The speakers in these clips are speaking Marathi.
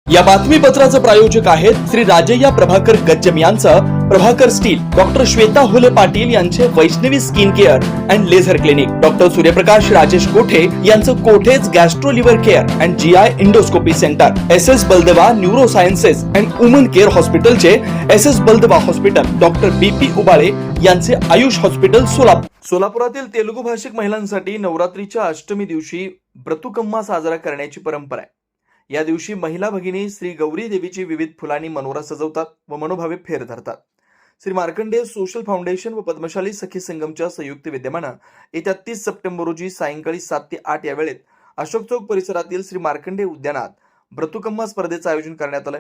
या बातमीपत्राचे प्रायोजक आहेत श्री राजय्या प्रभाकर गज्जम यांचं प्रभाकर स्टील, डॉक्टर श्वेता हुले पाटील यांचे Vaishnavi skin care and laser clinic, doctor Suryaprakash Rajesh Kothe यांचं Kothe's gastro liver care and GI endoscopy centre, S Baldeva neuro sciences and woman care हॉस्पिटलचे S Baldeva hospital, doctor BP Ubale यांचे आयुष हॉस्पिटल सोलापूर. सोलापुरातील तेलुगू भाषिक महिलांसाठी नवरात्रीच्या अष्टमी दिवशी ब्रतुकम्मा साजरा करण्याची परंपरा आहे. या दिवशी महिला भगिनी श्री गौरी देवीची विविध फुलांनी मनोरा सजवतात व मनोभावे फेर धरतात. श्री मार्कंडेय सोशल फाउंडेशन व पद्मशाली सखी संगमच्या संयुक्त विद्यमाने येत्या 30 सप्टेंबर रोजी सायंकाळी 7 ते 8 या वेळेत अशोक चौक परिसरातील श्री मार्कंडेय उद्यानात ब्रतुकम्मा स्पर्धेचे आयोजन करण्यात आले.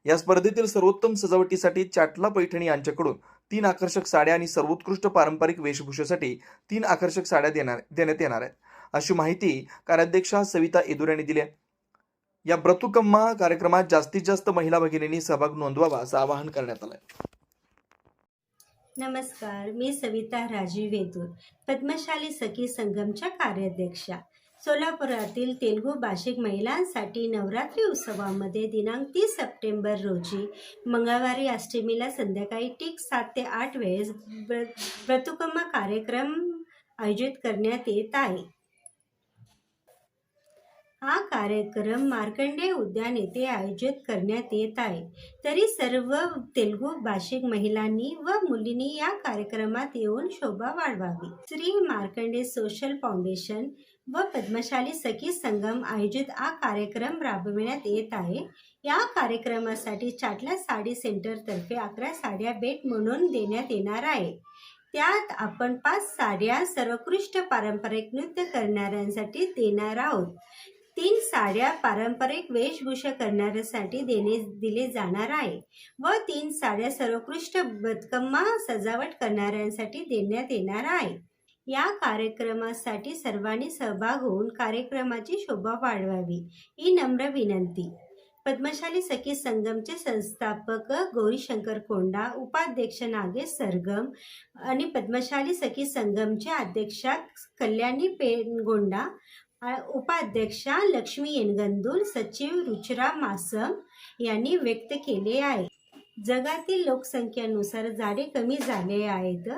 या स्पर्धेतील सर्वोत्तम सजावटीसाठी चाटला पैठणी यांच्याकडून 3 आकर्षक साड्या आणि सर्वोत्कृष्ट पारंपरिक वेशभूषेसाठी 3 आकर्षक साड्या देण्यात येणार आहेत, अशी माहिती कार्याध्यक्षा सविता येदूर यांनी दिली. या ब्रतुकम्मा कार्यक्रमात जास्तीत जास्त महिला भगिनींनी सहभाग नोंदवावा असं आवाहन करण्यात आलंय. नमस्कार, मी सविता राजीव येदूर, पद्मशाली सखी संगमच्या कार्याध्यक्षा. सोलापुरातील तेलुगू भाषिक महिलांसाठी नवरात्री उत्सवामध्ये दिनांक 30 सप्टेंबर रोजी मंगळवारी अष्टमीला संध्याकाळी ठीक 7 ते 8 वेळेस ब्रतुकम्मा कार्यक्रम आयोजित करण्यात येत आहे. हा कार्यक्रम मार्कंडेय उद्यान येथे आयोजित करण्यात येत आहे. तरी सर्व तेलुगू भाषिक महिलांनी व मुलींनी या कार्यक्रमात येऊन शोभा वाढवावी. श्री मार्कंडेय सोशल फाउंडेशन व पद्मशाली सखी संगम आयोजित हा कार्यक्रम राबविण्यात येत आहे. या कार्यक्रमासाठी चाटला साडी सेंटर तर्फे 11 साड्या भेट म्हणून देण्यात येणार आहे. त्यात आपण 5 साड्या सर्वोत्कृष्ट पारंपरिक नृत्य करणाऱ्यांसाठी देणार आहोत. 3 साड्या पारंपरिक वेशभूषा करणाऱ्यांसाठी दिले जाणार आहे व 3 साड्या सर्वोत्कृष्ट ब्रतुकम्मा सजावट करणाऱ्यांसाठी देण्यात येणार आहे. या कार्यक्रमासाठी सर्वांनी सहभाग होऊन कार्यक्रमाची शोभा वाढवावी ही नम्र विनंती. पद्मशाली सखी संगमचे संस्थापक गौरीशंकर कोंडा, उपाध्यक्ष नागेश सरगम आणि पद्मशाली सखी संगमचे अध्यक्षा कल्याणी पेनगोंडा, उपाध्यक्षा लक्ष्मी येनगंदूर, सचिव रुचिरा मासम यांनी व्यक्त केले आहे. जगातील लोकसंख्येनुसार झाडे कमी झाले आहेत,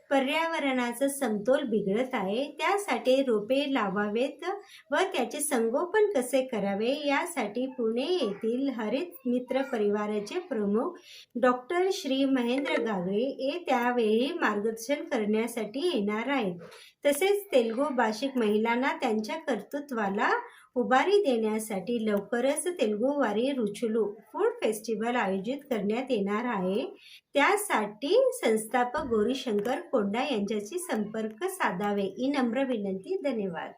पर्यावरणाचा समतोल बिघडत आहे. त्यासाठी रोपे लावावेत व त्याचे संगोपन कसे करावे यासाठी पुणे येथील हरित मित्र परिवाराचे प्रमुख डॉक्टर श्री महेंद्र गागळे हे त्यावेळी मार्गदर्शन करण्यासाठी येणार आहेत. तसेच तेलुगू भाषिक महिलांना त्यांच्या कर्तृत्वाला उभारी देण्यासाठी लवकरच तेलुगू वारी रुचुलू फूड फेस्टिवल आयोजित करण्यात येणार आहे. त्यासाठी संस्थापक गौरीशंकर कोंडा यांच्याशी संपर्क साधावे ही नम्र विनंती. धन्यवाद.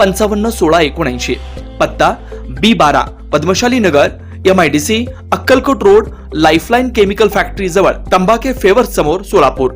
पंचावन्न 1679, पत्ता B12 पद्मशाली नगर, MIDC, Akkalkot road, lifeline chemical factory जवळ, तंबाखे फेवर्स समोर, सोलापूर.